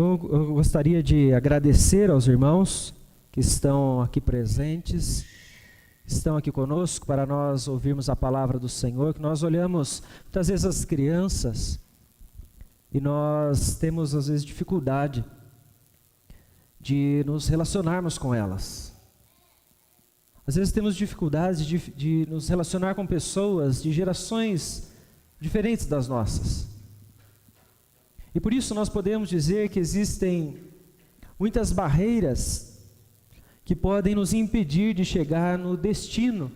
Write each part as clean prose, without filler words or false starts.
Eu gostaria de agradecer aos irmãos que estão aqui presentes, estão aqui conosco para nós ouvirmos a palavra do Senhor, que nós olhamos muitas vezes as crianças e nós temos às vezes dificuldade de nos relacionarmos com elas. Às vezes temos dificuldade de nos relacionar com pessoas de gerações diferentes das nossas. E por isso nós podemos dizer que existem muitas barreiras que podem nos impedir de chegar no destino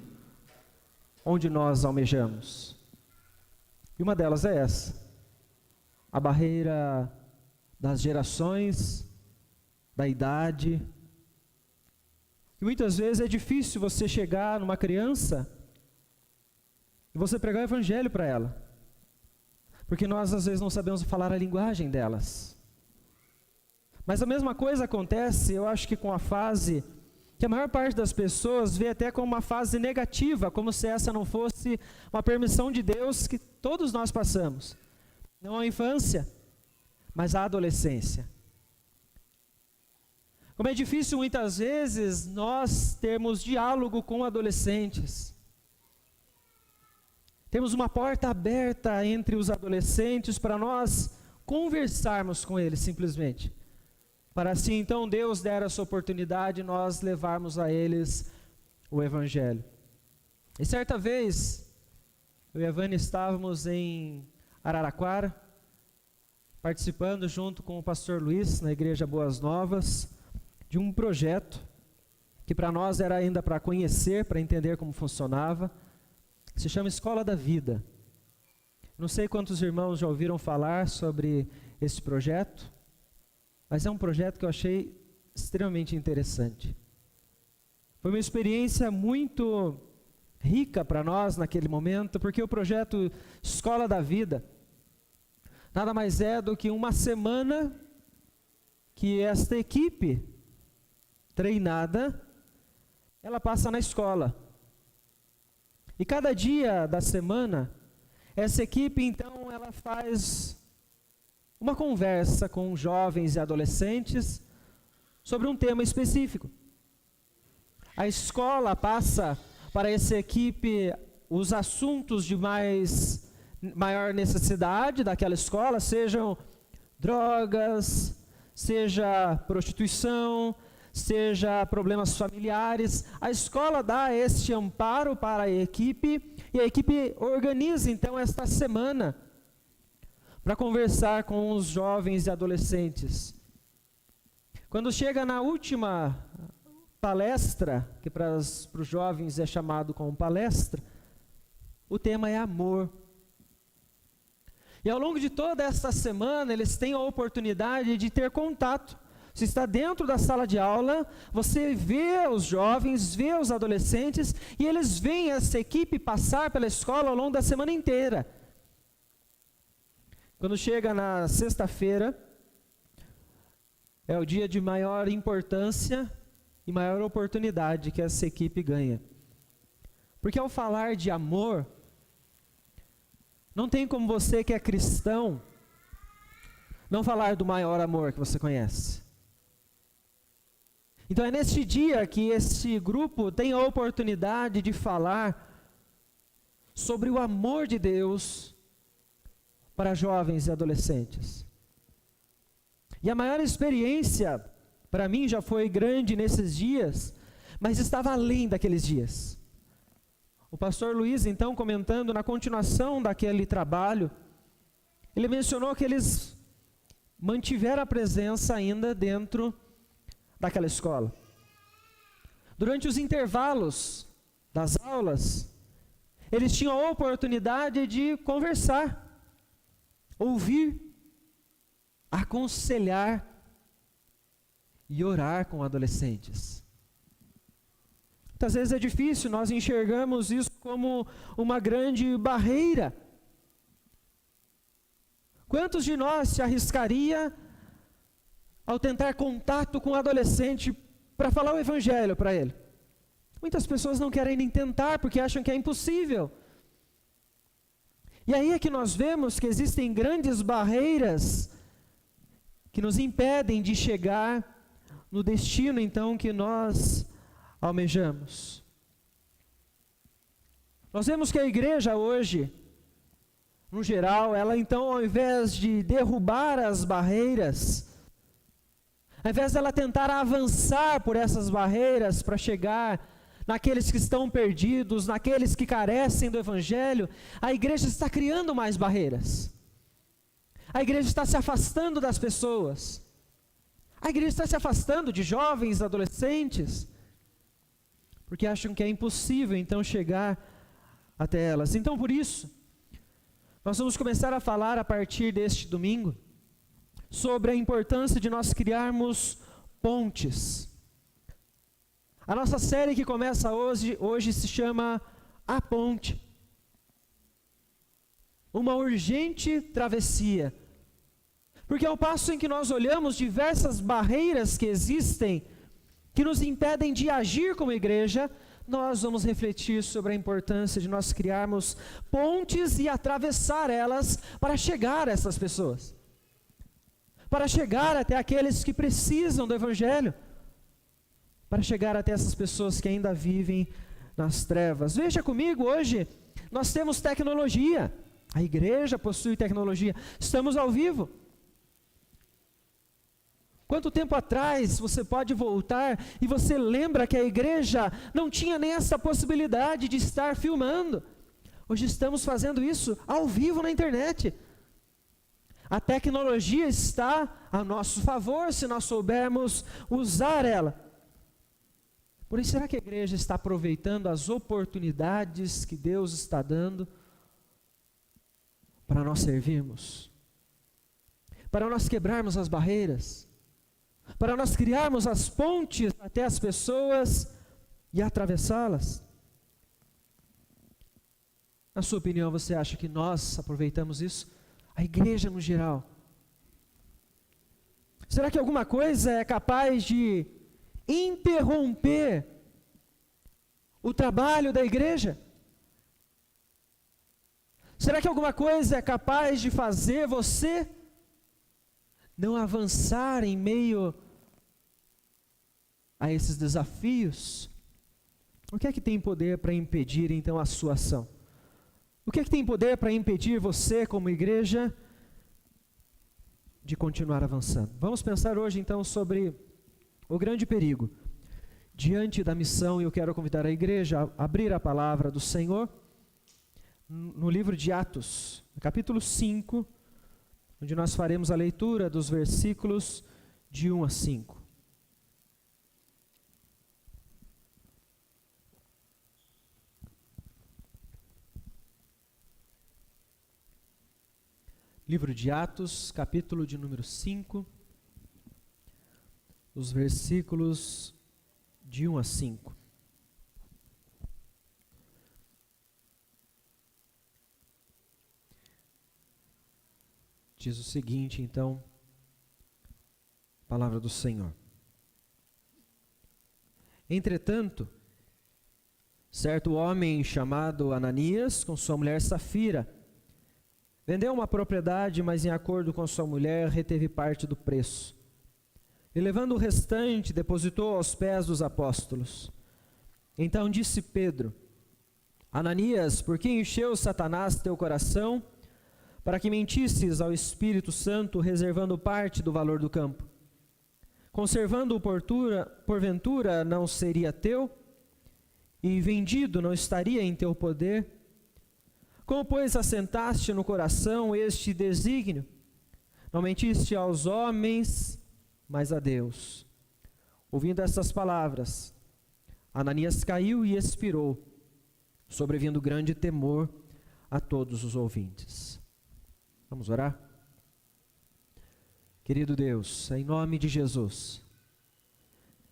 onde nós almejamos. E uma delas é essa, a barreira das gerações, da idade. E muitas vezes é difícil você chegar numa criança e você pregar o evangelho para ela, porque nós às vezes não sabemos falar a linguagem delas. Mas a mesma coisa acontece, eu acho que com a fase que a maior parte das pessoas vê até como uma fase negativa, como se essa não fosse uma permissão de Deus que todos nós passamos. Não a infância, mas a adolescência. Como é difícil muitas vezes nós termos diálogo com adolescentes. Temos uma porta aberta entre os adolescentes para nós conversarmos com eles simplesmente. Para assim então Deus der essa oportunidade de nós levarmos a eles o Evangelho. E certa vez, eu e a Vânia estávamos em Araraquara, participando junto com o pastor Luiz, na Igreja Boas Novas, de um projeto que para nós era ainda para conhecer, para entender como funcionava, se chama Escola da Vida. Não sei quantos irmãos já ouviram falar sobre esse projeto, mas é um projeto que eu achei extremamente interessante. Foi uma experiência muito rica para nós naquele momento, porque o projeto Escola da Vida nada mais é do que uma semana que esta equipe treinada, ela passa na escola. E cada dia da semana, essa equipe então ela faz uma conversa com jovens e adolescentes sobre um tema específico. A escola passa para essa equipe os assuntos de maior necessidade daquela escola, sejam drogas, seja prostituição, seja problemas familiares. A escola dá este amparo para a equipe e a equipe organiza então esta semana para conversar com os jovens e adolescentes. Quando chega na última palestra, que para os jovens é chamado como palestra, o tema é amor. E ao longo de toda esta semana, eles têm a oportunidade de ter contato. Você está dentro da sala de aula, você vê os jovens, vê os adolescentes, e eles veem essa equipe passar pela escola ao longo da semana inteira. Quando chega na sexta-feira, é o dia de maior importância e maior oportunidade que essa equipe ganha. Porque ao falar de amor, não tem como você que é cristão não falar do maior amor que você conhece. Então é neste dia que este grupo tem a oportunidade de falar sobre o amor de Deus para jovens e adolescentes. E a maior experiência, para mim, já foi grande nesses dias, mas estava além daqueles dias. O pastor Luiz, então, comentando na continuação daquele trabalho, ele mencionou que eles mantiveram a presença ainda dentro daquela escola. Durante os intervalos das aulas, eles tinham a oportunidade de conversar, ouvir, aconselhar e orar com adolescentes. Muitas vezes é difícil, nós enxergamos isso como uma grande barreira. Quantos de nós se arriscaria ao tentar contato com um adolescente para falar o evangelho para ele? Muitas pessoas não querem nem tentar porque acham que é impossível. E aí é que nós vemos que existem grandes barreiras que nos impedem de chegar no destino, então, que nós almejamos. Nós vemos que a igreja hoje, no geral, ela então, ao invés de derrubar as barreiras, ao invés dela tentar avançar por essas barreiras para chegar naqueles que estão perdidos, naqueles que carecem do Evangelho, a igreja está criando mais barreiras. A igreja está se afastando das pessoas. A igreja está se afastando de jovens, adolescentes, porque acham que é impossível então chegar até elas. Então, por isso, nós vamos começar a falar a partir deste domingo sobre a importância de nós criarmos pontes. A nossa série que começa hoje se chama A Ponte. Uma urgente travessia. Porque ao passo em que nós olhamos diversas barreiras que existem, que nos impedem de agir como igreja, nós vamos refletir sobre a importância de nós criarmos pontes e atravessar elas para chegar a essas pessoas. Para chegar até aqueles que precisam do Evangelho. Para chegar até essas pessoas que ainda vivem nas trevas. Veja comigo, hoje nós temos tecnologia. A igreja possui tecnologia. Estamos ao vivo. Quanto tempo atrás você pode voltar e você lembra que a igreja não tinha nem essa possibilidade de estar filmando? Hoje estamos fazendo isso ao vivo na internet. A tecnologia está a nosso favor se nós soubermos usar ela. Por isso, será que a igreja está aproveitando as oportunidades que Deus está dando para nós servirmos? Para nós quebrarmos as barreiras? Para nós criarmos as pontes até as pessoas e atravessá-las? Na sua opinião, você acha que nós aproveitamos isso? A igreja no geral? Será que alguma coisa é capaz de interromper o trabalho da igreja? Será que alguma coisa é capaz de fazer você não avançar em meio a esses desafios? O que é que tem poder para impedir então a sua ação? O que é que tem poder para impedir você como igreja de continuar avançando? Vamos pensar hoje então sobre o grande perigo diante da missão, e eu quero convidar a igreja a abrir a palavra do Senhor no livro de Atos, capítulo 5, onde nós faremos a leitura dos versículos de 1 a 5. Livro de Atos, capítulo de número 5, os versículos de 1 a 5. Diz o seguinte, então, a palavra do Senhor. Entretanto, certo homem chamado Ananias, com sua mulher Safira, vendeu uma propriedade, mas em acordo com sua mulher, reteve parte do preço. E levando o restante, depositou aos pés dos apóstolos. Então disse Pedro: Ananias, por que encheu Satanás teu coração, para que mentisses ao Espírito Santo, reservando parte do valor do campo? Conservando-o porventura não seria teu? E vendido não estaria em teu poder? Como, pois, assentaste no coração este desígnio? Não mentiste aos homens, mas a Deus. Ouvindo estas palavras, Ananias caiu e expirou, sobrevindo grande temor a todos os ouvintes. Vamos orar? Querido Deus, em nome de Jesus,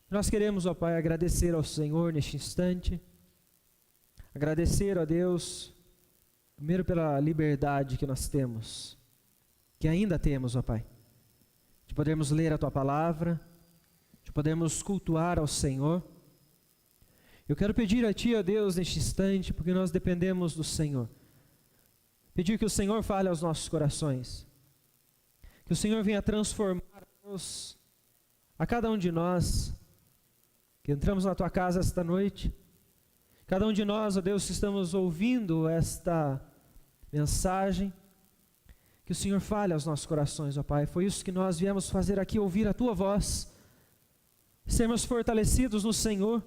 nós queremos, ó Pai, agradecer ao Senhor neste instante, agradecer a Deus, primeiro pela liberdade que nós temos, que ainda temos, ó Pai, de podermos ler a Tua Palavra, de podermos cultuar ao Senhor. Eu quero pedir a Ti, ó Deus, neste instante, porque nós dependemos do Senhor, pedir que o Senhor fale aos nossos corações, que o Senhor venha transformar Deus, a cada um de nós que entramos na tua casa esta noite, cada um de nós, ó Deus, que estamos ouvindo esta mensagem, que o Senhor fale aos nossos corações, ó Pai. Foi isso que nós viemos fazer aqui, ouvir a tua voz, sermos fortalecidos no Senhor,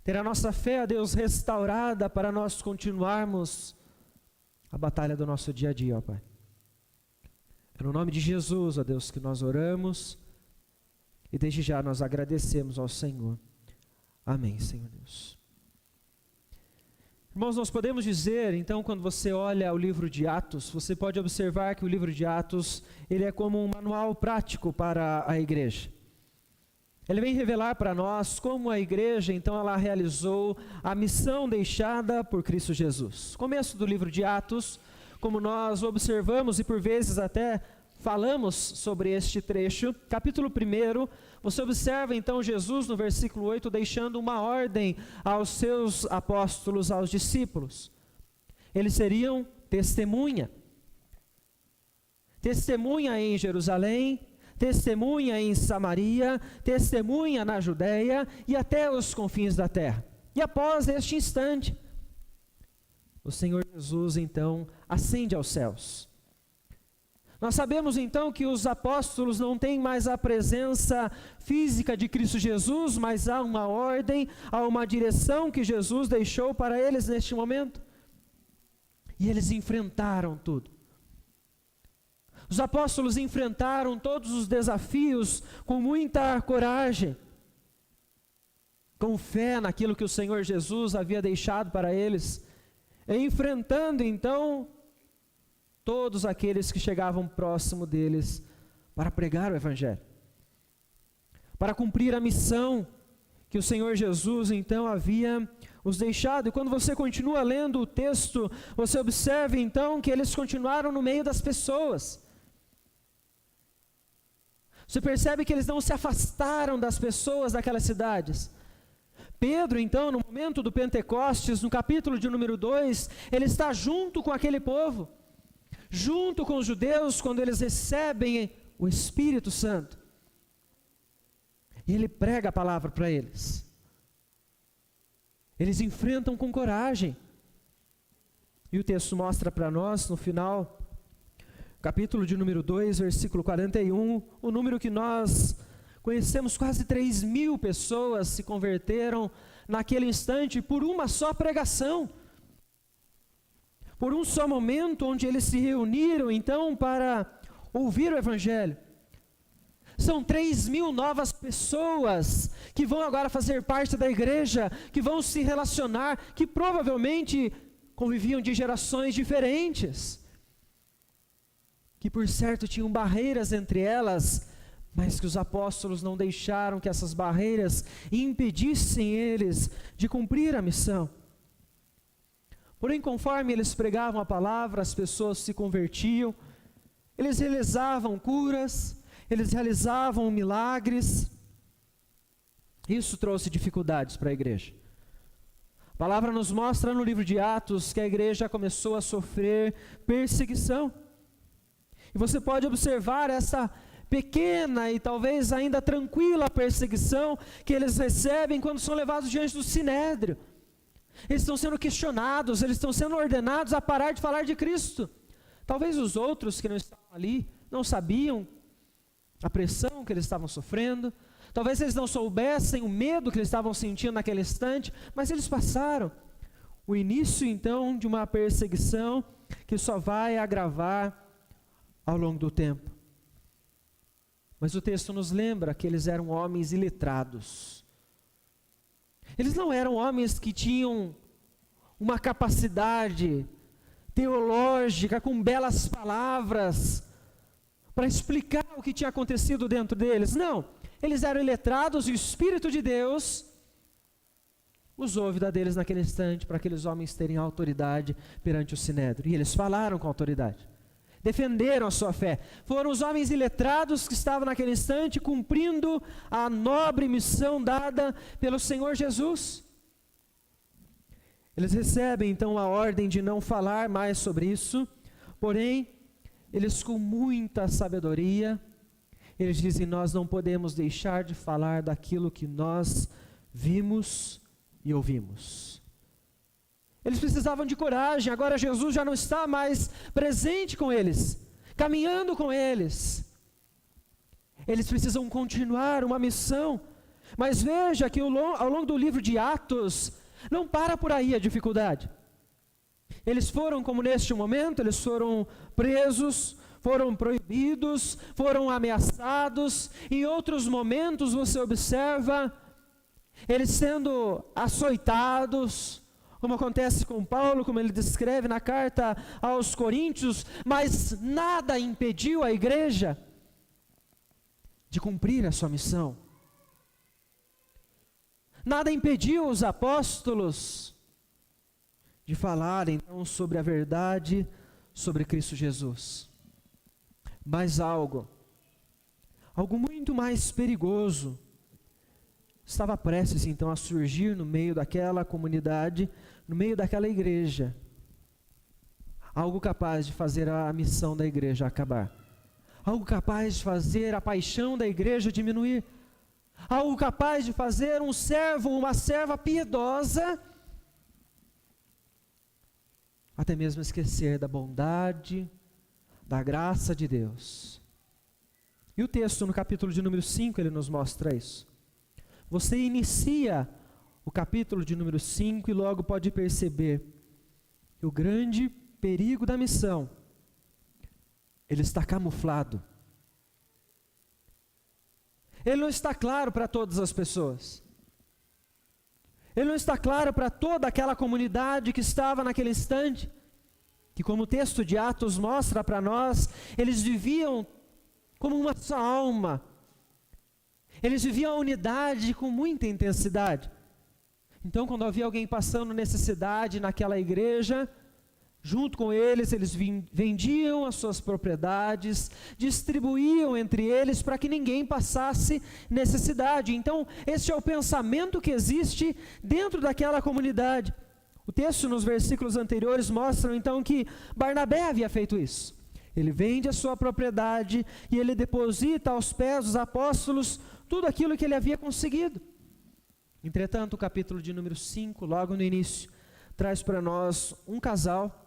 ter a nossa fé, ó Deus, restaurada para nós continuarmos a batalha do nosso dia a dia, ó Pai. É no nome de Jesus, ó Deus, que nós oramos e desde já nós agradecemos ao Senhor. Amém, Senhor Deus. Irmãos, nós podemos dizer, então, quando você olha o livro de Atos, você pode observar que o livro de Atos, ele é como um manual prático para a igreja. Ele vem revelar para nós como a igreja, então, ela realizou a missão deixada por Cristo Jesus. Começo do livro de Atos, como nós observamos e por vezes até falamos sobre este trecho, capítulo 1, você observa então Jesus no versículo 8 deixando uma ordem aos seus apóstolos, aos discípulos. Eles seriam testemunha em Jerusalém, testemunha em Samaria, testemunha na Judéia e até os confins da terra. E após este instante, o Senhor Jesus então ascende aos céus. Nós sabemos então que os apóstolos não têm mais a presença física de Cristo Jesus, mas há uma ordem, há uma direção que Jesus deixou para eles neste momento. E eles enfrentaram tudo. Os apóstolos enfrentaram todos os desafios com muita coragem, com fé naquilo que o Senhor Jesus havia deixado para eles, enfrentando então todos aqueles que chegavam próximo deles para pregar o Evangelho, para cumprir a missão que o Senhor Jesus então havia os deixado. E quando você continua lendo o texto, você observa então que eles continuaram no meio das pessoas. Você percebe que eles não se afastaram das pessoas daquelas cidades. Pedro, então, no momento do Pentecostes, no capítulo de número 2, ele está junto com aquele povo, junto com os judeus, quando eles recebem o Espírito Santo. E ele prega a palavra para eles. Eles enfrentam com coragem. E o texto mostra para nós, no final, capítulo de número 2, versículo 41, o número que nós conhecemos, quase 3.000 pessoas se converteram naquele instante por uma só pregação. Por um só momento onde eles se reuniram, então, para ouvir o Evangelho. São 3.000 novas pessoas que vão agora fazer parte da igreja, que vão se relacionar, que provavelmente conviviam de gerações diferentes, que por certo tinham barreiras entre elas, mas que os apóstolos não deixaram que essas barreiras impedissem eles de cumprir a missão. Porém, conforme eles pregavam a palavra, as pessoas se convertiam, eles realizavam curas, eles realizavam milagres. Isso trouxe dificuldades para a igreja. A palavra nos mostra no livro de Atos que a igreja começou a sofrer perseguição. E você pode observar essa pequena e talvez ainda tranquila perseguição que eles recebem quando são levados diante do Sinédrio. Eles estão sendo questionados, eles estão sendo ordenados a parar de falar de Cristo. Talvez os outros que não estavam ali não sabiam a pressão que eles estavam sofrendo, talvez eles não soubessem o medo que eles estavam sentindo naquele instante, mas eles passaram o início então de uma perseguição que só vai agravar ao longo do tempo. Mas o texto nos lembra que eles eram homens iletrados. Eles não eram homens que tinham uma capacidade teológica com belas palavras para explicar o que tinha acontecido dentro deles. Não, eles eram iletrados e o Espírito de Deus usou a vida deles naquele instante para aqueles homens terem autoridade perante o Sinédrio. E eles falaram com autoridade, defenderam a sua fé. Foram os homens iletrados que estavam naquele instante cumprindo a nobre missão dada pelo Senhor Jesus. Eles recebem então a ordem de não falar mais sobre isso, porém, eles com muita sabedoria, eles dizem: nós não podemos deixar de falar daquilo que nós vimos e ouvimos. Eles precisavam de coragem. Agora Jesus já não está mais presente com eles, caminhando com eles. Eles precisam continuar uma missão. Mas veja que ao longo do livro de Atos, não para por aí a dificuldade. Eles foram, como neste momento, eles foram presos, foram proibidos, foram ameaçados. Em outros momentos você observa eles sendo açoitados, como acontece com Paulo, como ele descreve na carta aos Coríntios, mas nada impediu a igreja de cumprir a sua missão. Nada impediu os apóstolos de falar então sobre a verdade sobre Cristo Jesus. Mas algo muito mais perigoso estava prestes então a surgir no meio daquela comunidade, no meio daquela igreja. Algo capaz de fazer a missão da igreja acabar. Algo capaz de fazer a paixão da igreja diminuir. Algo capaz de fazer um servo, uma serva piedosa, até mesmo esquecer da bondade, da graça de Deus. E o texto no capítulo de número 5, ele nos mostra isso. Você inicia o capítulo de número 5 e logo pode perceber que o grande perigo da missão, ele está camuflado. Ele não está claro para todas as pessoas. Ele não está claro para toda aquela comunidade que estava naquele instante, que, como o texto de Atos mostra para nós, eles viviam como uma só alma. Eles viviam a unidade com muita intensidade. Então, quando havia alguém passando necessidade naquela igreja, junto com eles vendiam as suas propriedades, distribuíam entre eles para que ninguém passasse necessidade. Então, este é o pensamento que existe dentro daquela comunidade. O texto nos versículos anteriores mostra então que Barnabé havia feito isso. Ele vende a sua propriedade e ele deposita aos pés dos apóstolos tudo aquilo que ele havia conseguido. Entretanto, o capítulo de número 5, logo no início, traz para nós um casal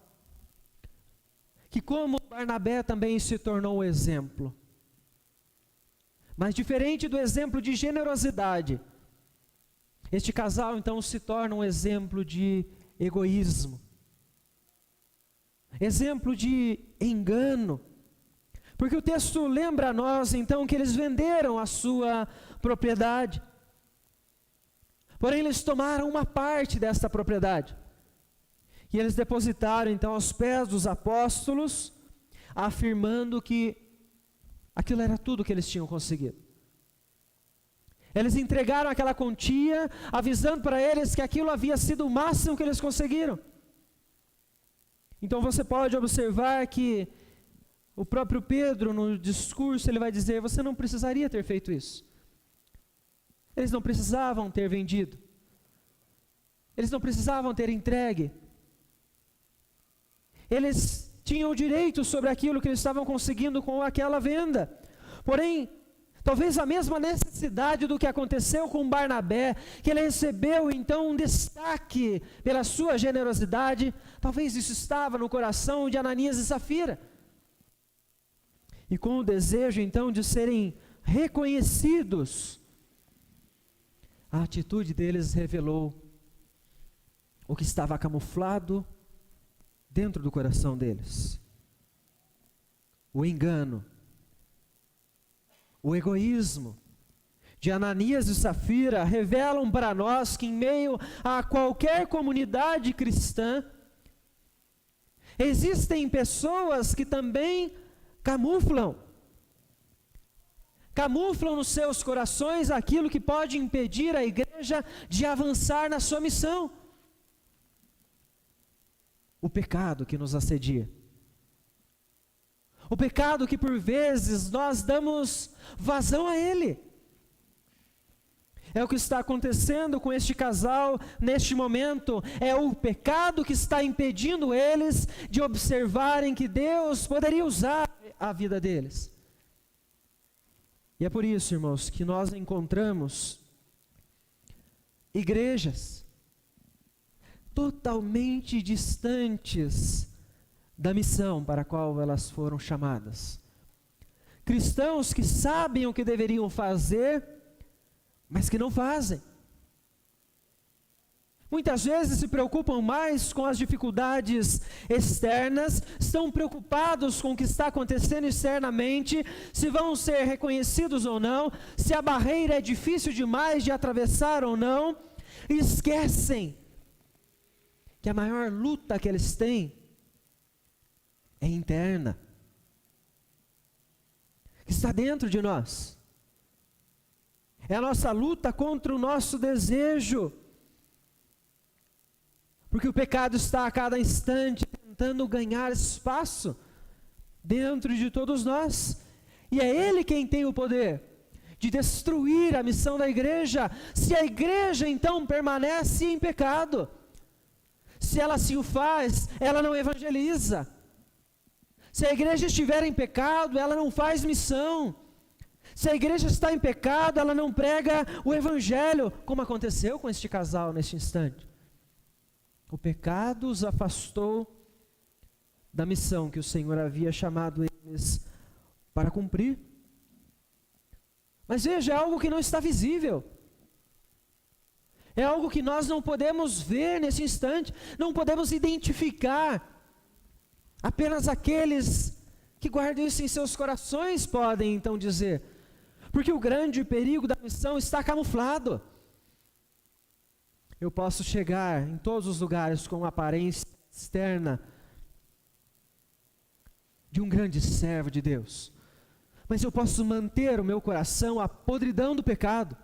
que, como Barnabé, também se tornou um exemplo. Mas diferente do exemplo de generosidade, este casal então se torna um exemplo de egoísmo, exemplo de engano, porque o texto lembra a nós então que eles venderam a sua propriedade, porém eles tomaram uma parte desta propriedade, e eles depositaram então aos pés dos apóstolos, afirmando que aquilo era tudo que eles tinham conseguido. Eles entregaram aquela quantia, avisando para eles que aquilo havia sido o máximo que eles conseguiram. Então você pode observar que o próprio Pedro, no discurso, ele vai dizer: você não precisaria ter feito isso. Eles não precisavam ter vendido. Eles não precisavam ter entregue. Eles tinham direito sobre aquilo que eles estavam conseguindo com aquela venda. Porém, talvez a mesma necessidade do que aconteceu com Barnabé, que ele recebeu então um destaque pela sua generosidade, talvez isso estava no coração de Ananias e Safira. E com o desejo então de serem reconhecidos, a atitude deles revelou o que estava camuflado dentro do coração deles. O engano, o egoísmo de Ananias e Safira revelam para nós que em meio a qualquer comunidade cristã, existem pessoas que também camuflam nos seus corações aquilo que pode impedir a igreja de avançar na sua missão. O pecado que nos assedia. O pecado que por vezes nós damos vazão a ele. É o que está acontecendo com este casal neste momento. É o pecado que está impedindo eles de observarem que Deus poderia usar a vida deles. E é por isso, irmãos, que nós encontramos igrejas totalmente distantes da missão para a qual elas foram chamadas. Cristãos que sabem o que deveriam fazer, mas que não fazem. Muitas vezes se preocupam mais com as dificuldades externas, estão preocupados com o que está acontecendo externamente, se vão ser reconhecidos ou não, se a barreira é difícil demais de atravessar ou não, e esquecem que a maior luta que eles têm é interna, que está dentro de nós. É a nossa luta contra o nosso desejo, porque o pecado está a cada instante tentando ganhar espaço dentro de todos nós, e é ele quem tem o poder de destruir a missão da igreja, se a igreja então permanece em pecado. Se ela assim o faz, ela não evangeliza. Se a igreja estiver em pecado, ela não faz missão. Se a igreja está em pecado, ela não prega o evangelho, como aconteceu com este casal neste instante. O pecado os afastou da missão que o Senhor havia chamado eles para cumprir. Mas veja, é algo que não está visível. É algo que nós não podemos ver nesse instante, não podemos identificar. Apenas aqueles que guardam isso em seus corações podem então dizer, porque o grande perigo da missão está camuflado. Eu posso chegar em todos os lugares com uma aparência externa de um grande servo de Deus, mas eu posso manter o meu coração a podridão do pecado.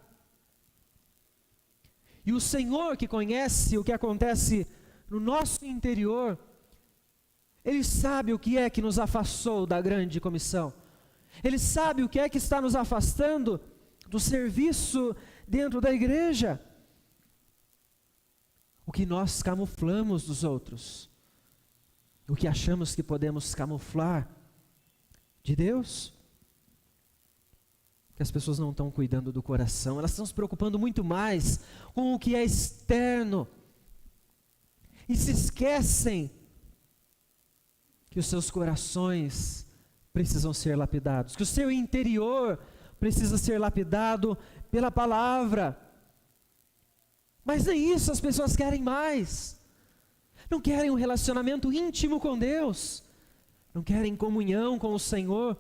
E o Senhor, que conhece o que acontece no nosso interior, Ele sabe o que é que nos afastou da grande comissão. Ele sabe o que é que está nos afastando do serviço dentro da igreja. O que nós camuflamos dos outros, o que achamos que podemos camuflar de Deus. Que as pessoas não estão cuidando do coração, elas estão se preocupando muito mais com o que é externo, e se esquecem que os seus corações precisam ser lapidados, que o seu interior precisa ser lapidado pela palavra. Mas nem isso as pessoas querem mais. Não querem um relacionamento íntimo com Deus, não querem comunhão com o Senhor,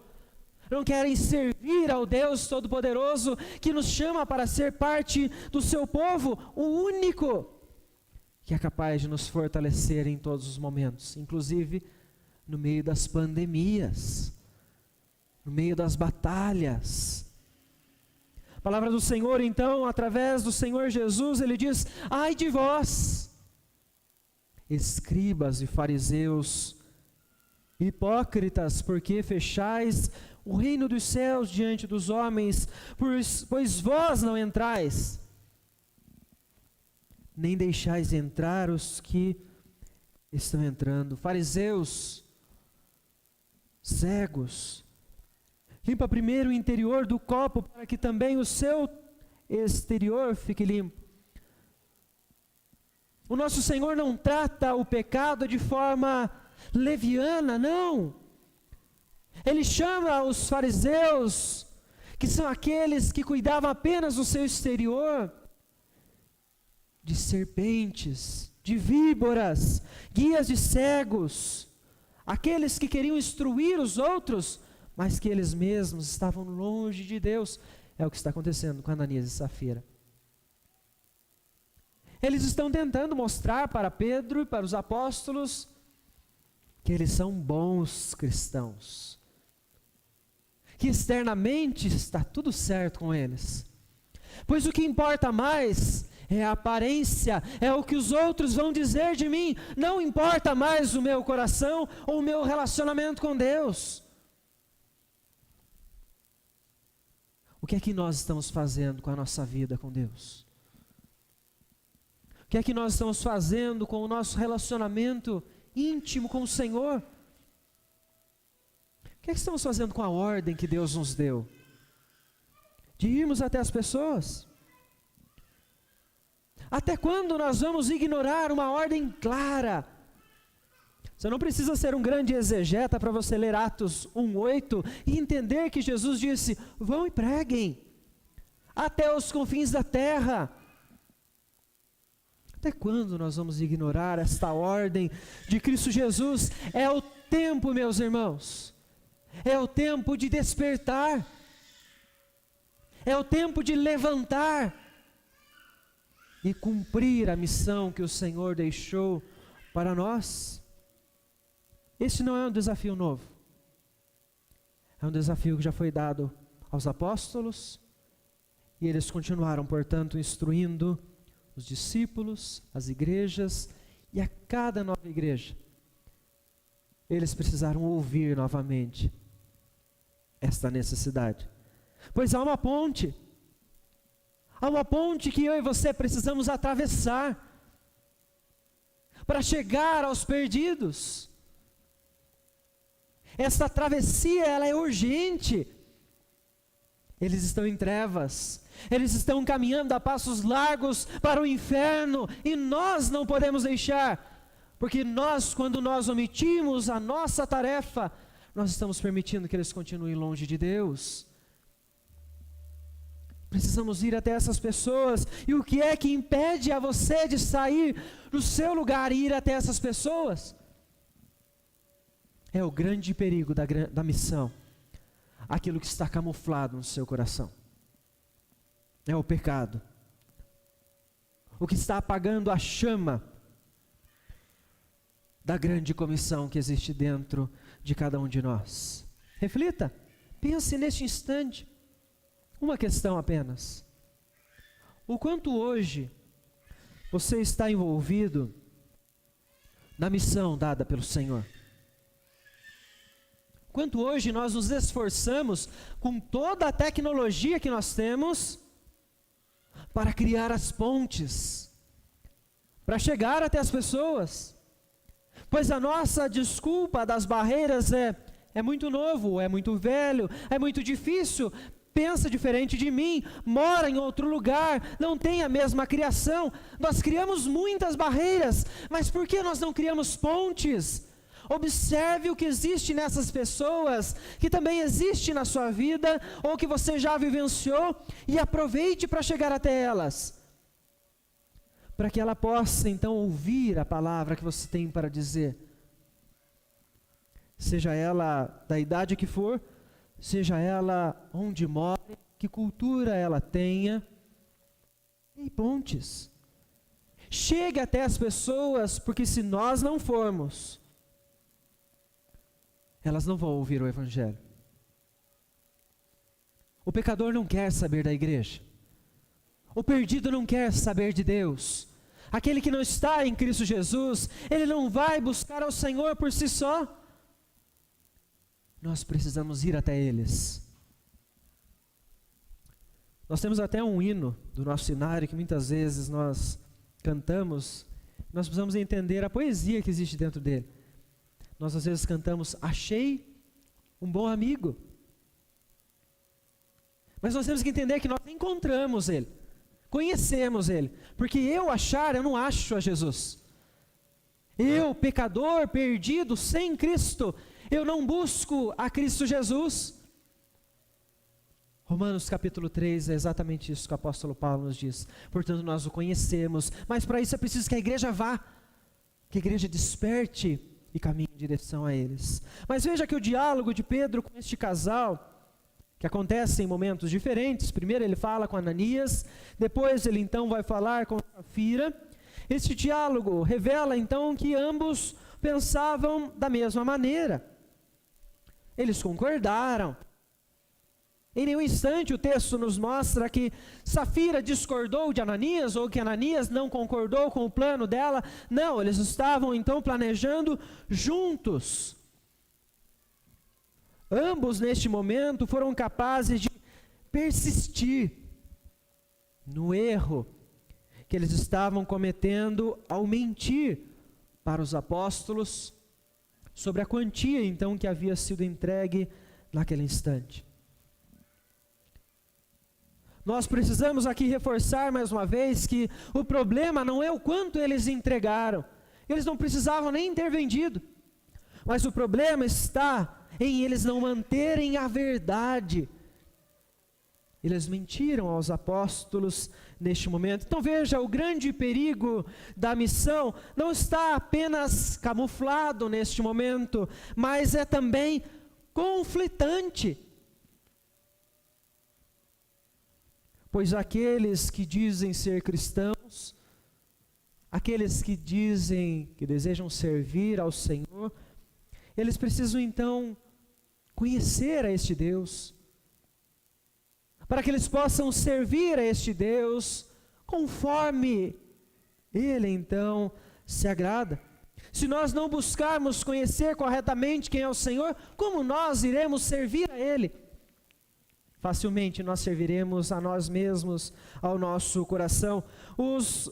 não querem servir ao Deus Todo-Poderoso que nos chama para ser parte do seu povo, o único que é capaz de nos fortalecer em todos os momentos, inclusive no meio das pandemias, no meio das batalhas. A palavra do Senhor, então, através do Senhor Jesus, Ele diz: ai de vós, escribas e fariseus, hipócritas, porque fechais o reino dos céus diante dos homens, pois vós não entrais, nem deixais entrar os que estão entrando. Fariseus, cegos, limpa primeiro o interior do copo, para que também o seu exterior fique limpo. O nosso Senhor não trata o pecado de forma leviana, não. Ele chama os fariseus, que são aqueles que cuidavam apenas do seu exterior, de serpentes, de víboras, guias de cegos, aqueles que queriam instruir os outros, mas que eles mesmos estavam longe de Deus. É o que está acontecendo com Ananias e Safira. Eles estão tentando mostrar para Pedro e para os apóstolos que eles são bons cristãos, que externamente está tudo certo com eles, pois o que importa mais é a aparência, é o que os outros vão dizer de mim, não importa mais o meu coração ou o meu relacionamento com Deus. O que é que nós estamos fazendo com a nossa vida com Deus? O que é que nós estamos fazendo com o nosso relacionamento íntimo com o Senhor? O que é que estamos fazendo com a ordem que Deus nos deu? de irmos até as pessoas? Até quando nós vamos ignorar uma ordem clara? Você não precisa ser um grande exegeta para você ler Atos 1:8 e entender que Jesus disse: vão e preguem até os confins da terra. Até quando nós vamos ignorar esta ordem de Cristo Jesus? É o tempo, meus irmãos, é o tempo de despertar, é o tempo de levantar e cumprir a missão que o Senhor deixou para nós. Este não é um desafio novo, é um desafio que já foi dado aos apóstolos, e eles continuaram, portanto, instruindo os discípulos, as igrejas, e a cada nova igreja, eles precisaram ouvir novamente esta necessidade. Pois há uma ponte que eu e você precisamos atravessar, para chegar aos perdidos. Esta travessia, ela é urgente. Eles estão em trevas, eles estão caminhando a passos largos para o inferno, e nós não podemos deixar, porque nós, quando nós omitimos a nossa tarefa, nós estamos permitindo que eles continuem longe de Deus. Precisamos ir até essas pessoas. E o que é que impede a você de sair do seu lugar e ir até essas pessoas? É o grande perigo da missão, aquilo que está camuflado no seu coração. É o pecado, o que está apagando a chama da grande comissão que existe dentro de cada um de nós. Reflita, pense neste instante, uma questão apenas: o quanto hoje você está envolvido na missão dada pelo Senhor? Quanto hoje nós nos esforçamos com toda a tecnologia que nós temos para criar as pontes, para chegar até as pessoas? Pois a nossa desculpa das barreiras é muito novo, é muito velho, é muito difícil, pensa diferente de mim, mora em outro lugar, não tem a mesma criação. Nós criamos muitas barreiras, mas por que nós não criamos pontes? Observe o que existe nessas pessoas, que também existe na sua vida, ou que você já vivenciou, e aproveite para chegar até elas, para que ela possa então ouvir a palavra que você tem para dizer, seja ela da idade que for, seja ela onde mora, que cultura ela tenha. E pontes, chegue até as pessoas, porque se nós não formos, elas não vão ouvir o Evangelho. O pecador não quer saber da igreja, o perdido não quer saber de Deus, aquele que não está em Cristo Jesus, ele não vai buscar ao Senhor por si só. Nós precisamos ir até eles. Nós temos até um hino do nosso cenário que muitas vezes nós cantamos, nós precisamos entender a poesia que existe dentro dele. Nós às vezes cantamos: achei um bom amigo. Mas nós temos que entender que nós encontramos Ele, conhecemos Ele, porque eu não acho a Jesus. Eu, pecador, perdido, sem Cristo, eu não busco a Cristo Jesus. Romanos capítulo 3 é exatamente isso que o apóstolo Paulo nos diz. Portanto, nós o conhecemos, mas para isso é preciso que a igreja vá, que a igreja desperte e caminhe em direção a eles. Mas veja que o diálogo de Pedro com este casal, que acontece em momentos diferentes, primeiro ele fala com Ananias, depois ele então vai falar com Safira. Este diálogo revela então que ambos pensavam da mesma maneira. Eles concordaram. Em nenhum instante o texto nos mostra que Safira discordou de Ananias, ou que Ananias não concordou com o plano dela. Não, eles estavam então planejando juntos. Ambos neste momento foram capazes de persistir no erro que eles estavam cometendo ao mentir para os apóstolos sobre a quantia então que havia sido entregue naquele instante. Nós precisamos aqui reforçar mais uma vez que o problema não é o quanto eles entregaram. Eles não precisavam nem ter vendido. Mas o problema está em eles não manterem a verdade. Eles mentiram aos apóstolos neste momento. Então veja, o grande perigo da missão não está apenas camuflado neste momento, mas é também conflitante. Pois aqueles que dizem ser cristãos, aqueles que dizem que desejam servir ao Senhor, eles precisam então conhecer a este Deus, para que eles possam servir a este Deus conforme Ele então se agrada. Se nós não buscarmos conhecer corretamente quem é o Senhor, como nós iremos servir a Ele? Facilmente nós serviremos a nós mesmos, ao nosso coração.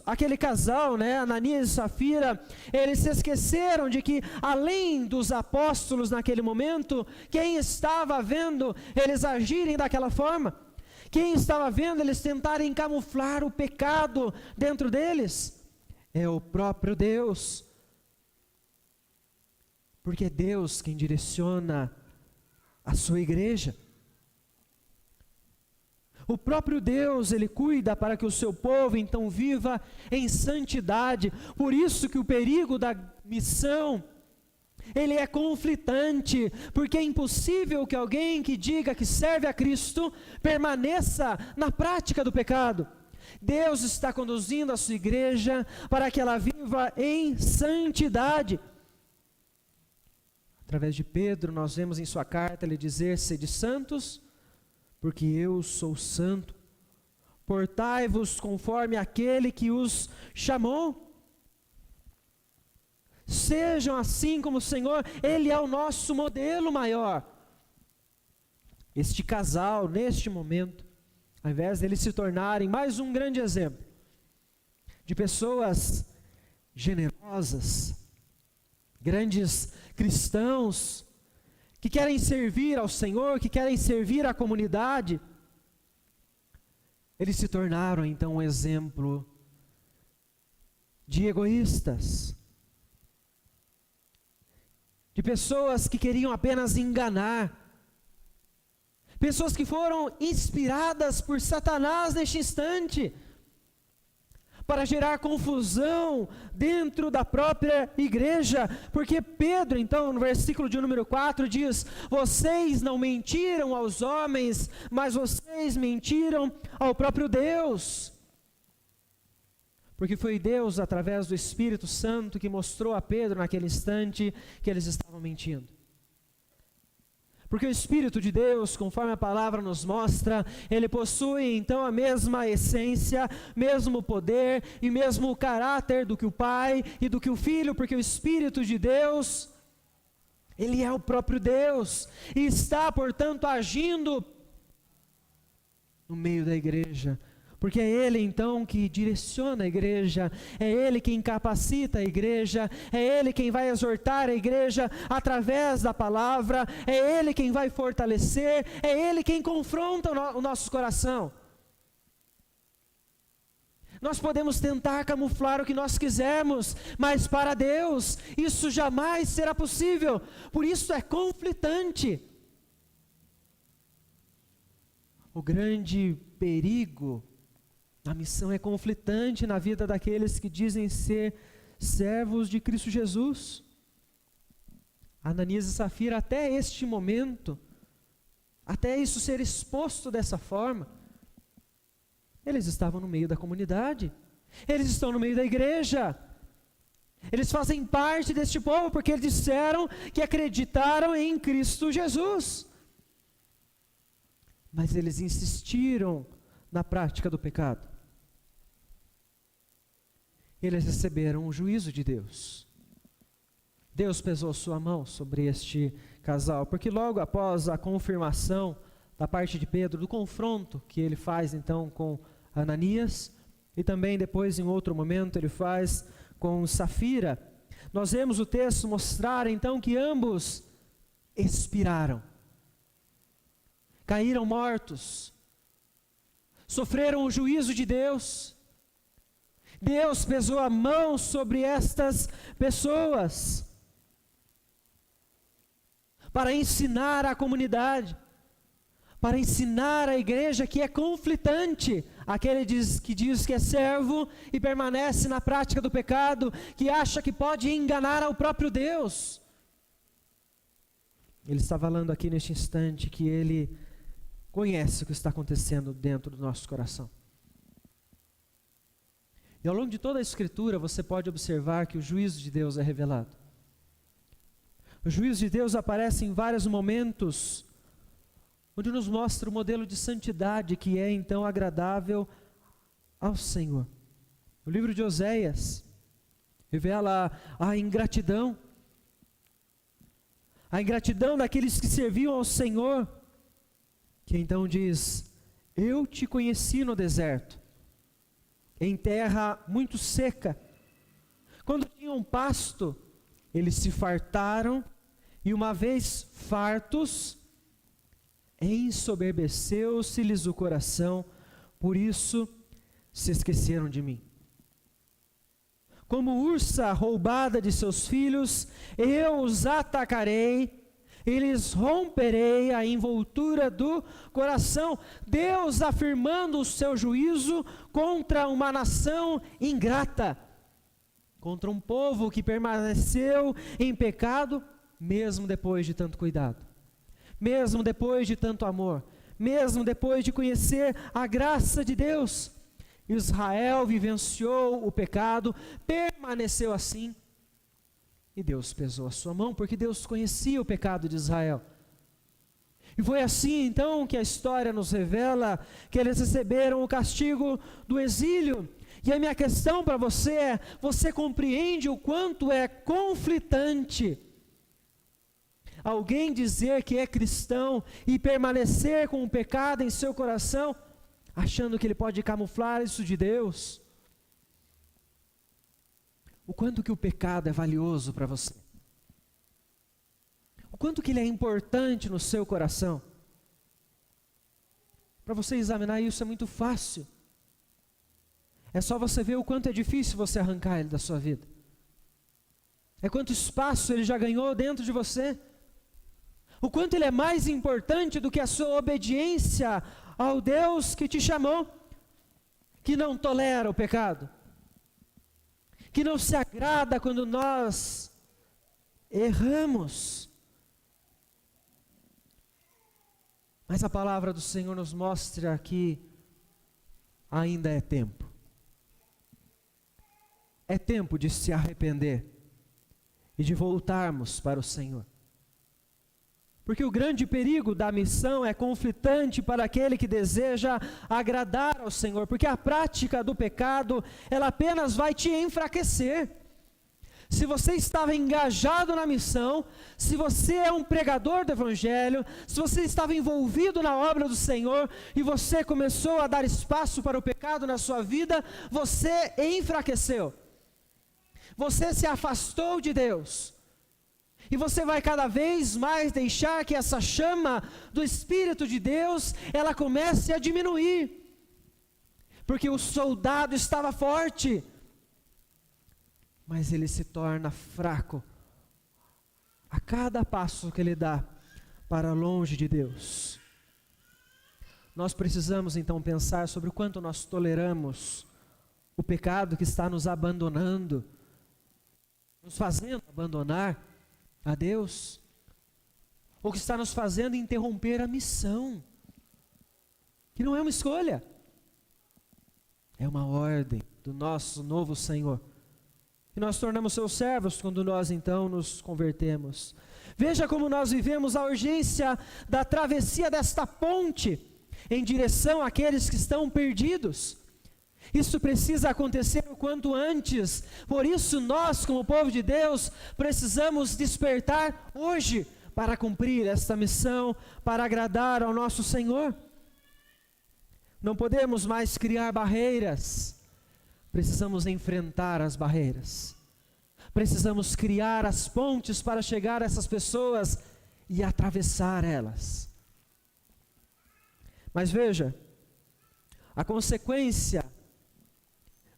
Aquele casal, Ananias e Safira, eles se esqueceram de que, além dos apóstolos naquele momento, quem estava vendo eles agirem daquela forma? Quem estava vendo eles tentarem camuflar o pecado dentro deles? É o próprio Deus. Porque é Deus quem direciona a sua igreja. O próprio Deus, Ele cuida para que o seu povo então viva em santidade. Por isso que o perigo da missão, ele é conflitante, porque é impossível que alguém que diga que serve a Cristo permaneça na prática do pecado. Deus está conduzindo a sua igreja para que ela viva em santidade. Através de Pedro, nós vemos em sua carta ele dizer: sede santos, porque eu sou santo. Portai-vos conforme aquele que os chamou. Sejam assim como o Senhor, Ele é o nosso modelo maior. Este casal, neste momento, ao invés de eles se tornarem mais um grande exemplo de pessoas generosas, grandes cristãos, que querem servir ao Senhor, que querem servir à comunidade, eles se tornaram então um exemplo de egoístas, de pessoas que queriam apenas enganar, pessoas que foram inspiradas por Satanás neste instante, para gerar confusão dentro da própria igreja, porque Pedro, então, no versículo de número 4, diz: vocês não mentiram aos homens, mas vocês mentiram ao próprio Deus. Porque foi Deus, através do Espírito Santo, que mostrou a Pedro naquele instante que eles estavam mentindo. Porque o Espírito de Deus, conforme a palavra nos mostra, ele possui então a mesma essência, mesmo poder e mesmo caráter do que o Pai e do que o Filho, porque o Espírito de Deus, ele é o próprio Deus, e está, portanto, agindo no meio da igreja. Porque é Ele então que direciona a igreja, é Ele quem capacita a igreja, é Ele quem vai exortar a igreja através da palavra, é Ele quem vai fortalecer, é Ele quem confronta o nosso coração. Nós podemos tentar camuflar o que nós quisermos, mas para Deus isso jamais será possível, por isso é conflitante. O grande perigo a missão é conflitante na vida daqueles que dizem ser servos de Cristo Jesus. Ananias e Safira, até este momento, até isso ser exposto dessa forma, eles estavam no meio da comunidade, eles estão no meio da igreja, eles fazem parte deste povo, porque eles disseram que acreditaram em Cristo Jesus. Mas eles insistiram na prática do pecado. Eles receberam o juízo de Deus. Deus pesou sua mão sobre este casal, porque logo após a confirmação da parte de Pedro, do confronto que ele faz então com Ananias, e também depois em outro momento ele faz com Safira, nós vemos o texto mostrar então que ambos expiraram, caíram mortos, sofreram o juízo de Deus. Deus pesou a mão sobre estas pessoas para ensinar a comunidade, para ensinar a igreja que é conflitante, aquele que diz que é servo e permanece na prática do pecado, que acha que pode enganar ao próprio Deus. Ele está falando aqui neste instante que ele conhece o que está acontecendo dentro do nosso coração. E ao longo de toda a Escritura você pode observar que o juízo de Deus é revelado. O juízo de Deus aparece em vários momentos, onde nos mostra o modelo de santidade que é então agradável ao Senhor. O livro de Oséias revela a ingratidão daqueles que serviam ao Senhor, que então diz: eu te conheci no deserto, em terra muito seca, quando tinham pasto, eles se fartaram, e uma vez fartos, ensoberbeceu-se-lhes o coração, por isso se esqueceram de mim. Como ursa roubada de seus filhos, eu os atacarei, e lhes romperei a envoltura do coração. Deus afirmando o seu juízo contra uma nação ingrata, contra um povo que permaneceu em pecado, mesmo depois de tanto cuidado, mesmo depois de tanto amor, mesmo depois de conhecer a graça de Deus. Israel vivenciou o pecado, permaneceu assim, e Deus pesou a sua mão, porque Deus conhecia o pecado de Israel. E foi assim então que a história nos revela que eles receberam o castigo do exílio. E a minha questão para você é: você compreende o quanto é conflitante alguém dizer que é cristão e permanecer com o pecado em seu coração, achando que ele pode camuflar isso de Deus? O quanto que o pecado é valioso para você, o quanto que ele é importante no seu coração. Para você examinar isso é muito fácil, é só você ver o quanto é difícil você arrancar ele da sua vida, é quanto espaço ele já ganhou dentro de você, o quanto ele é mais importante do que a sua obediência ao Deus que te chamou, que não tolera o pecado, que não se agrada quando nós erramos. Mas a palavra do Senhor nos mostra que ainda é tempo. É tempo de se arrepender e de voltarmos para o Senhor. Porque o grande perigo da missão é conflitante para aquele que deseja agradar ao Senhor, porque a prática do pecado, ela apenas vai te enfraquecer. Se você estava engajado na missão, se você é um pregador do Evangelho, se você estava envolvido na obra do Senhor, e você começou a dar espaço para o pecado na sua vida, você enfraqueceu. Você se afastou de Deus. E você vai cada vez mais deixar que essa chama do Espírito de Deus, ela comece a diminuir. Porque o soldado estava forte, mas ele se torna fraco a cada passo que ele dá para longe de Deus. Nós precisamos então pensar sobre o quanto nós toleramos o pecado que está nos abandonando, nos fazendo abandonar a Deus, ou que está nos fazendo interromper a missão, que não é uma escolha, é uma ordem do nosso novo Senhor, e nós tornamos seus servos quando nós então nos convertemos. Veja como nós vivemos a urgência da travessia desta ponte, em direção àqueles que estão perdidos. Isso precisa acontecer o quanto antes. Por isso nós, como povo de Deus, precisamos despertar hoje para cumprir esta missão, para agradar ao nosso Senhor. Não podemos mais criar barreiras, precisamos enfrentar as barreiras. Precisamos criar as pontes para chegar a essas pessoas e atravessar elas. Mas veja, A consequência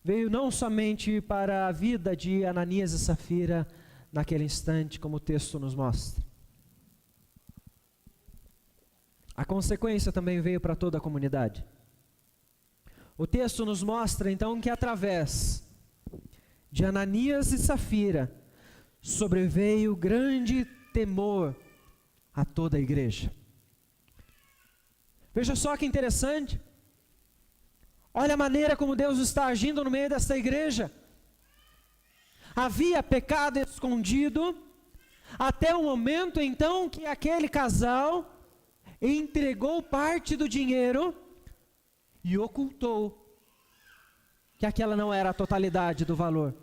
veio não somente para a vida de Ananias e Safira naquele instante, como o texto nos mostra. A consequência também veio para toda a comunidade. O texto nos mostra então que através de Ananias e Safira sobreveio grande temor a toda a igreja. Veja só que interessante. Olha a maneira como Deus está agindo no meio desta igreja. Havia pecado escondido, até o momento então que aquele casal entregou parte do dinheiro e ocultou que aquela não era a totalidade do valor.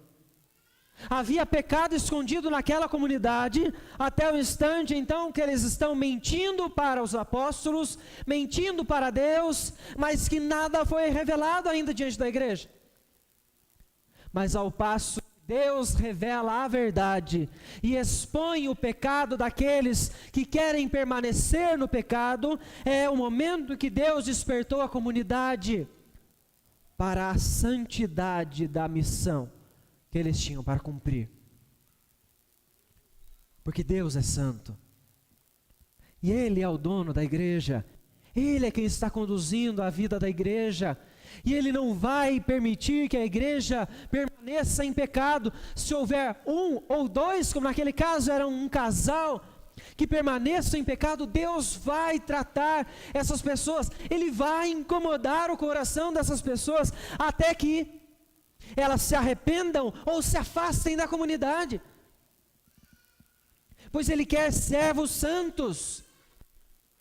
Havia pecado escondido naquela comunidade, até o instante então que eles estão mentindo para os apóstolos, mentindo para Deus, mas que nada foi revelado ainda diante da igreja. Mas ao passo que Deus revela a verdade e expõe o pecado daqueles que querem permanecer no pecado, é o momento que Deus despertou a comunidade para a santidade da missão que eles tinham para cumprir. Porque Deus é santo. E Ele é o dono da igreja. Ele é quem está conduzindo a vida da igreja. E Ele não vai permitir que a igreja permaneça em pecado. Se houver um ou dois, como naquele caso era um casal, que permaneçam em pecado, Deus vai tratar essas pessoas. Ele vai incomodar o coração dessas pessoas até que elas se arrependam ou se afastem da comunidade, pois Ele quer servos santos,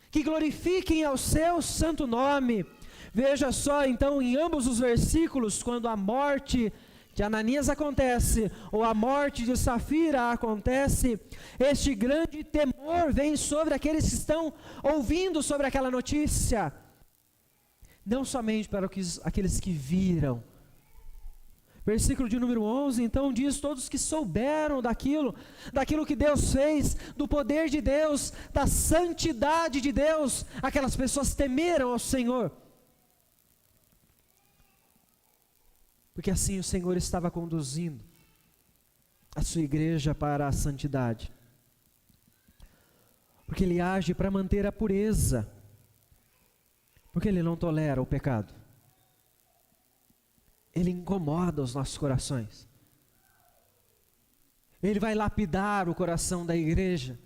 que glorifiquem ao seu santo nome. Veja só então em ambos os versículos, quando a morte de Ananias acontece, ou a morte de Safira acontece, este grande temor vem sobre aqueles que estão ouvindo sobre aquela notícia, não somente para aqueles que viram. Versículo de número 11, então diz: todos que souberam daquilo que Deus fez, do poder de Deus, da santidade de Deus, aquelas pessoas temeram ao Senhor. Porque assim o Senhor estava conduzindo a sua igreja para a santidade. Porque Ele age para manter a pureza. Porque Ele não tolera o pecado. Ele incomoda os nossos corações. Ele vai lapidar o coração da igreja.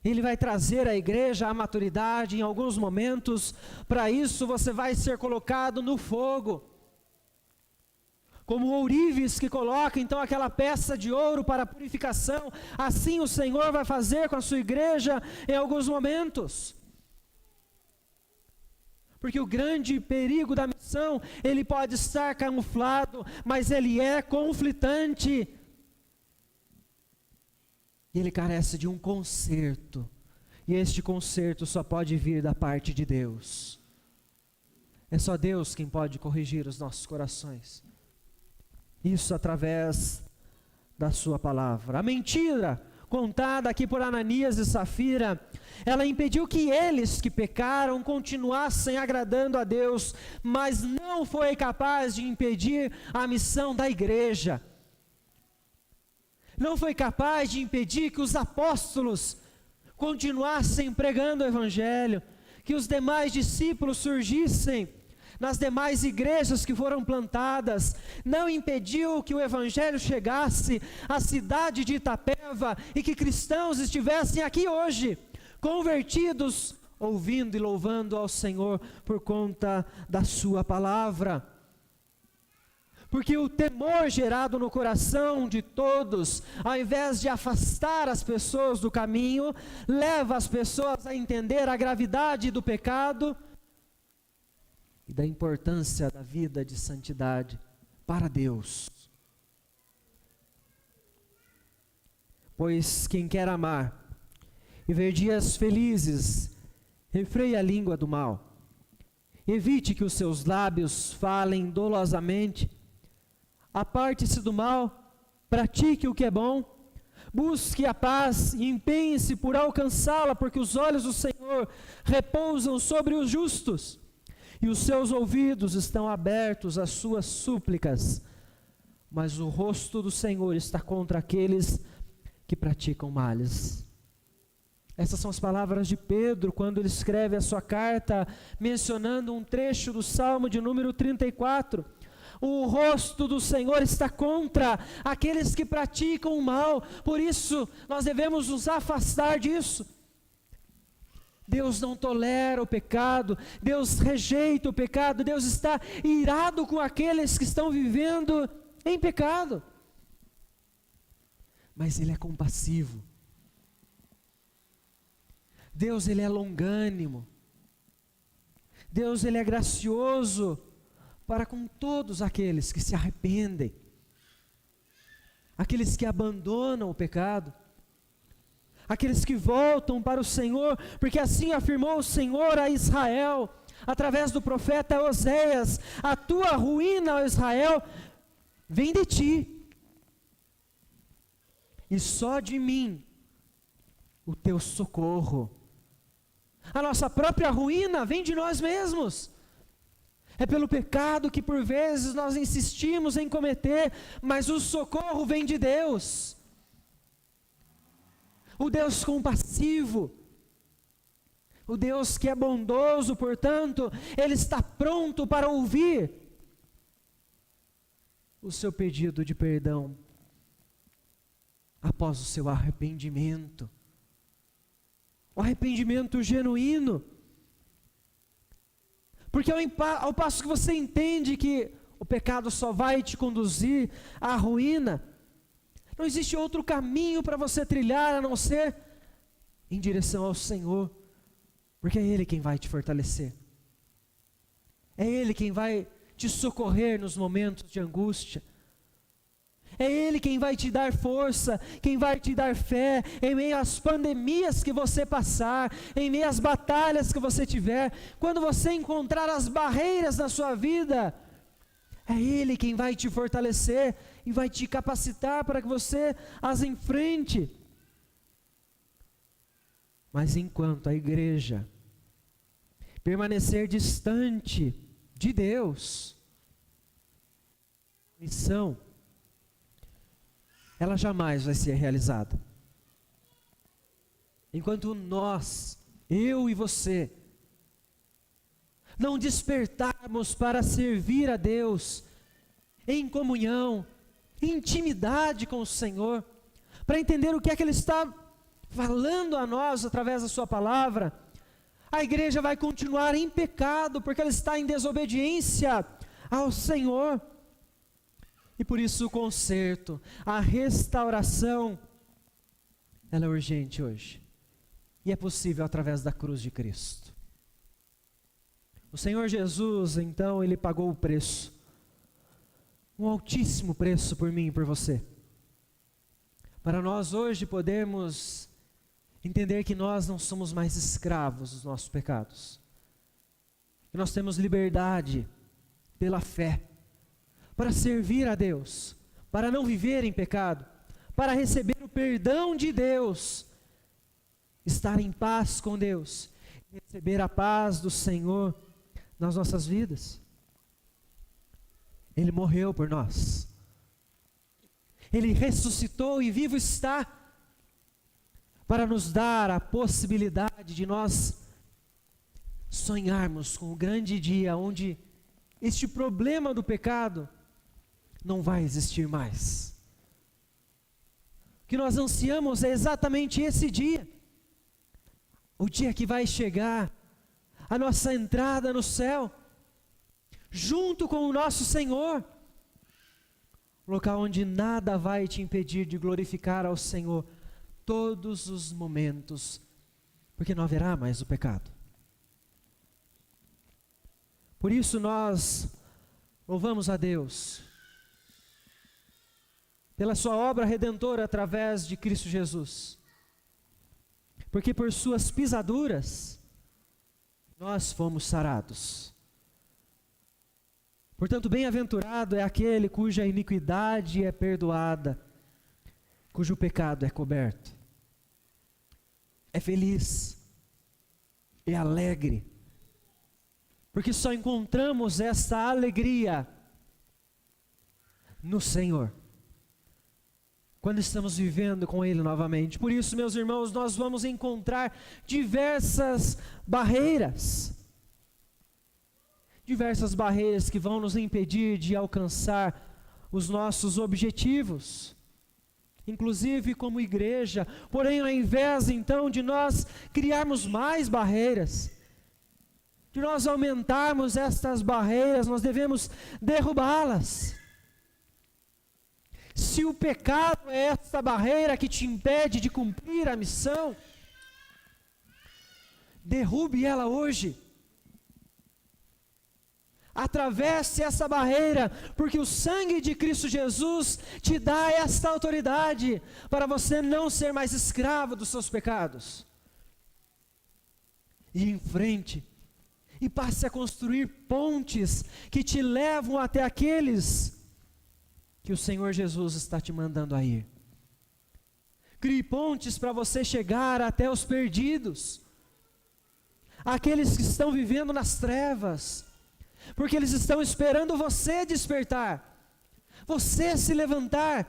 Ele vai trazer à igreja a maturidade em alguns momentos. Para isso você vai ser colocado no fogo. Como ourives que coloca então aquela peça de ouro para a purificação, assim o Senhor vai fazer com a sua igreja em alguns momentos. Porque o grande perigo da missão, ele pode estar camuflado, mas ele é conflitante. E ele carece de um conserto. E este conserto só pode vir da parte de Deus. É só Deus quem pode corrigir os nossos corações. Isso através da sua palavra. A mentira contada aqui por Ananias e Safira, ela impediu que eles que pecaram continuassem agradando a Deus, mas não foi capaz de impedir a missão da igreja. Não foi capaz de impedir que os apóstolos continuassem pregando o evangelho, que os demais discípulos surgissem nas demais igrejas que foram plantadas, não impediu que o evangelho chegasse à cidade de Itapeva e que cristãos estivessem aqui hoje, convertidos, ouvindo e louvando ao Senhor por conta da sua palavra. Porque o temor gerado no coração de todos, ao invés de afastar as pessoas do caminho, leva as pessoas a entender a gravidade do pecado e da importância da vida de santidade para Deus. Pois quem quer amar e ver dias felizes, refreie a língua do mal. Evite que os seus lábios falem dolosamente. Aparte-se do mal, pratique o que é bom, busque a paz e empenhe-se por alcançá-la, porque os olhos do Senhor repousam sobre os justos e os seus ouvidos estão abertos às suas súplicas, mas o rosto do Senhor está contra aqueles que praticam males. Essas são as palavras de Pedro, quando ele escreve a sua carta, mencionando um trecho do Salmo de número 34. O rosto do Senhor está contra aqueles que praticam o mal, por isso nós devemos nos afastar disso. Deus não tolera o pecado, Deus rejeita o pecado, Deus está irado com aqueles que estão vivendo em pecado. Mas Ele é compassivo. Deus, Ele é longânimo. Deus, Ele é gracioso para com todos aqueles que se arrependem, aqueles que abandonam o pecado, aqueles que voltam para o Senhor, porque assim afirmou o Senhor a Israel, através do profeta Oséias: a tua ruína, ó Israel, vem de ti, e só de mim o teu socorro. A nossa própria ruína vem de nós mesmos. É pelo pecado que por vezes nós insistimos em cometer, mas o socorro vem de Deus. O Deus compassivo, o Deus que é bondoso, portanto, Ele está pronto para ouvir o seu pedido de perdão após o seu arrependimento. O arrependimento genuíno. Porque ao passo que você entende que o pecado só vai te conduzir à ruína, não existe outro caminho para você trilhar a não ser em direção ao Senhor, porque é Ele quem vai te fortalecer, é Ele quem vai te socorrer nos momentos de angústia, é Ele quem vai te dar força, quem vai te dar fé, em meio às pandemias que você passar, em meio às batalhas que você tiver, quando você encontrar as barreiras na sua vida, é Ele quem vai te fortalecer e vai te capacitar para que você as enfrente. Mas enquanto a igreja permanecer distante de Deus, missão, ela jamais vai ser realizada. Enquanto nós, eu e você, não despertarmos para servir a Deus em comunhão, em intimidade com o Senhor, para entender o que é que Ele está falando a nós através da sua palavra, a igreja vai continuar em pecado, porque ela está em desobediência ao Senhor. E por isso o conserto, a restauração, ela é urgente hoje. E é possível através da cruz de Cristo. O Senhor Jesus, então, Ele pagou o preço. Um altíssimo preço por mim e por você. Para nós hoje podermos entender que nós não somos mais escravos dos nossos pecados. Que nós temos liberdade pela fé. Para servir a Deus, para não viver em pecado, para receber o perdão de Deus, estar em paz com Deus, receber a paz do Senhor nas nossas vidas. Ele morreu por nós, Ele ressuscitou e vivo está, para nos dar a possibilidade de nós sonharmos com o grande dia onde este problema do pecado não vai existir mais. O que nós ansiamos é exatamente esse dia, o dia que vai chegar a nossa entrada no céu, junto com o nosso Senhor, local onde nada vai te impedir de glorificar ao Senhor todos os momentos, porque não haverá mais o pecado. Por isso nós louvamos a Deus pela sua obra redentora através de Cristo Jesus, porque por suas pisaduras nós fomos sarados. Portanto, bem-aventurado é aquele cuja iniquidade é perdoada, cujo pecado é coberto. É feliz, é alegre, Porque só encontramos essa alegria no Senhor, quando estamos vivendo com Ele novamente. Por isso, meus irmãos, nós vamos encontrar diversas barreiras que vão nos impedir de alcançar os nossos objetivos, inclusive como igreja. Porém, ao invés então de nós criarmos mais barreiras, de nós aumentarmos estas barreiras, nós devemos derrubá-las. Se o pecado é essa barreira que te impede de cumprir a missão, derrube ela hoje. Atravesse essa barreira, porque o sangue de Cristo Jesus te dá esta autoridade para você não ser mais escravo dos seus pecados. E em frente, e passe a construir pontes que te levam até aqueles que o Senhor Jesus está te mandando a ir. Crie pontes para você chegar até os perdidos, aqueles que estão vivendo nas trevas, porque eles estão esperando você despertar, você se levantar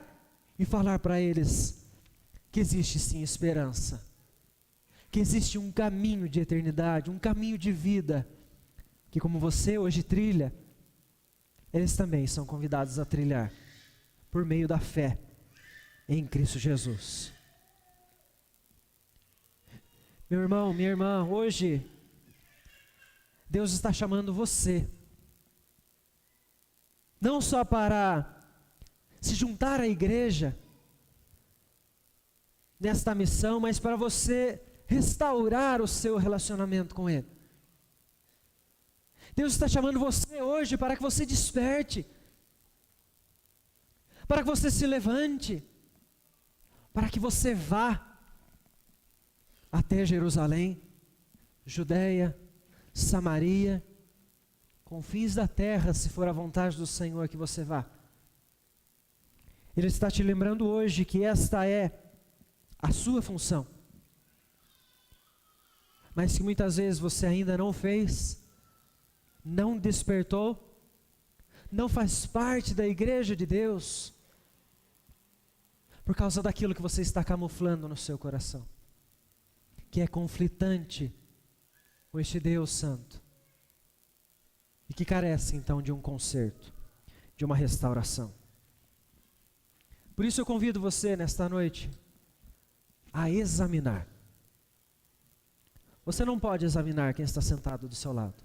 e falar para eles que existe sim esperança, que existe um caminho de eternidade, um caminho de vida, que como você hoje trilha, eles também são convidados a trilhar, por meio da fé em Cristo Jesus. Meu irmão, minha irmã, hoje Deus está chamando você, não só para se juntar à igreja nesta missão, mas para você restaurar o seu relacionamento com Ele. Deus está chamando você hoje para que você desperte, para que você se levante, para que você vá até Jerusalém, Judeia, Samaria, confins da terra, se for a vontade do Senhor que você vá. Ele está te lembrando hoje que esta é a sua função, mas que muitas vezes você ainda não fez, não despertou, não faz parte da igreja de Deus, por causa daquilo que você está camuflando no seu coração, que é conflitante com este Deus Santo, e que carece então de um conserto, de uma restauração. Por isso eu convido você nesta noite a examinar. Você não pode examinar quem está sentado do seu lado.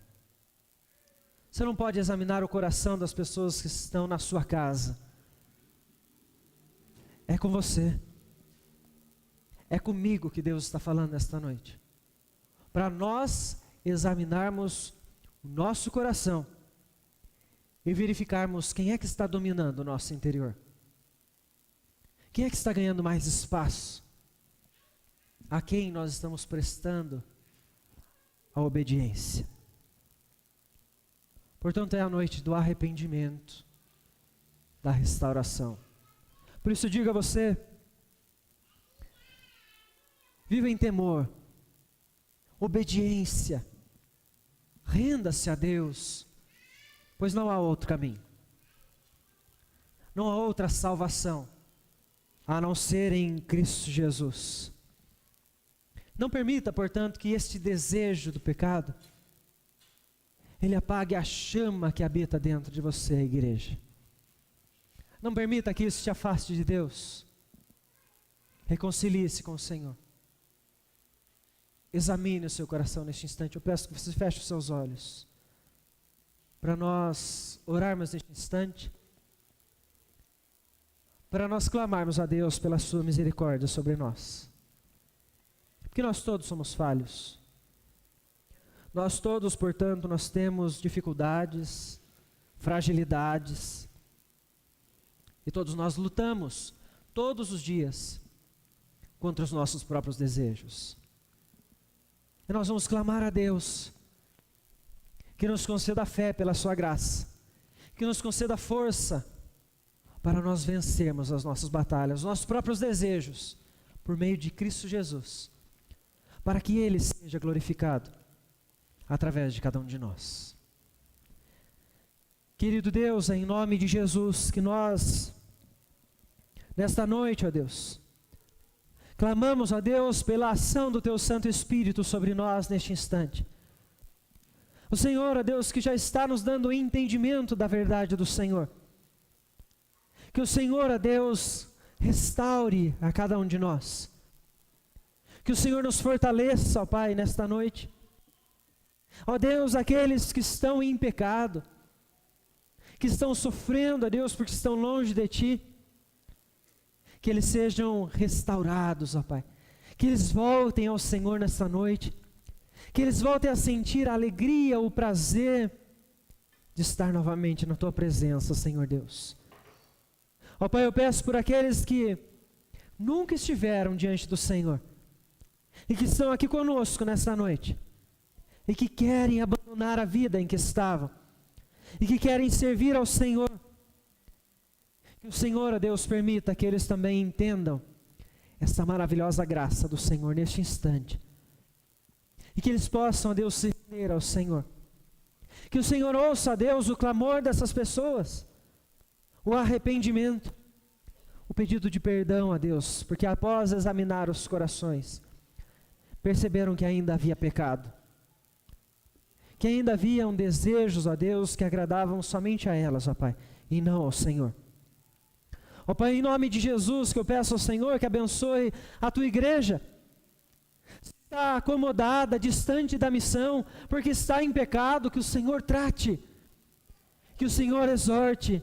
Você não pode examinar o coração das pessoas que estão na sua casa. É com você. É comigo que Deus está falando nesta noite. Para nós examinarmos o nosso coração e verificarmos quem é que está dominando o nosso interior. Quem é que está ganhando mais espaço? A quem nós estamos prestando a obediência? Portanto, é a noite do arrependimento, da restauração. Por isso digo a você, viva em temor, obediência, renda-se a Deus, pois não há outro caminho, não há outra salvação, a não ser em Cristo Jesus. Não permita, portanto, que este desejo do pecado, ele apague a chama que habita dentro de você, igreja. Não permita que isso te afaste de Deus. Reconcilie-se com o Senhor. Examine o seu coração neste instante. Eu peço que você feche os seus olhos, para nós orarmos neste instante, para nós clamarmos a Deus pela sua misericórdia sobre nós. Porque nós todos somos falhos. Nós todos, portanto, nós temos dificuldades, fragilidades, e todos nós lutamos, todos os dias, contra os nossos próprios desejos. E nós vamos clamar a Deus, que nos conceda fé pela sua graça, que nos conceda força, para nós vencermos as nossas batalhas, os nossos próprios desejos, por meio de Cristo Jesus, para que Ele seja glorificado, através de cada um de nós. Querido Deus, é em nome de Jesus que nós, nesta noite, ó Deus, clamamos, ó Deus, pela ação do Teu Santo Espírito sobre nós neste instante. O Senhor, ó Deus, que já está nos dando o entendimento da verdade do Senhor. Que o Senhor, ó Deus, restaure a cada um de nós. Que o Senhor nos fortaleça, ó Pai, nesta noite. Ó Deus, aqueles que estão em pecado, que estão sofrendo, ó Deus, porque estão longe de Ti, que eles sejam restaurados, ó Pai. Que eles voltem ao Senhor nesta noite. Que eles voltem a sentir a alegria, o prazer de estar novamente na Tua presença, Senhor Deus. Ó Pai, eu peço por aqueles que nunca estiveram diante do Senhor e que estão aqui conosco nesta noite e que querem abandonar a vida em que estavam e que querem servir ao Senhor. Que o Senhor, ó Deus, permita que eles também entendam essa maravilhosa graça do Senhor neste instante. E que eles possam, ó Deus, se render ao Senhor. Que o Senhor ouça, ó Deus, o clamor dessas pessoas, o arrependimento, o pedido de perdão, ó Deus, porque após examinar os corações, perceberam que ainda havia pecado. Que ainda haviam desejos, ó Deus, que agradavam somente a elas, ó Pai, e não ao Senhor. Ó Pai, em nome de Jesus, que eu peço ao Senhor que abençoe a Tua igreja. Está acomodada, distante da missão, porque está em pecado, que o Senhor trate, que o Senhor exorte,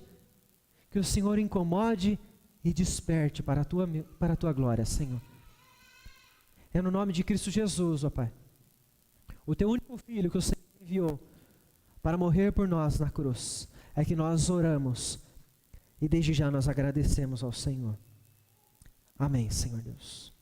que o Senhor incomode e desperte para a Tua glória, Senhor. É no nome de Cristo Jesus, ó Pai, o Teu único Filho que o Senhor enviou para morrer por nós na cruz, é que nós oramos e desde já nós agradecemos ao Senhor. Amém, Senhor Deus.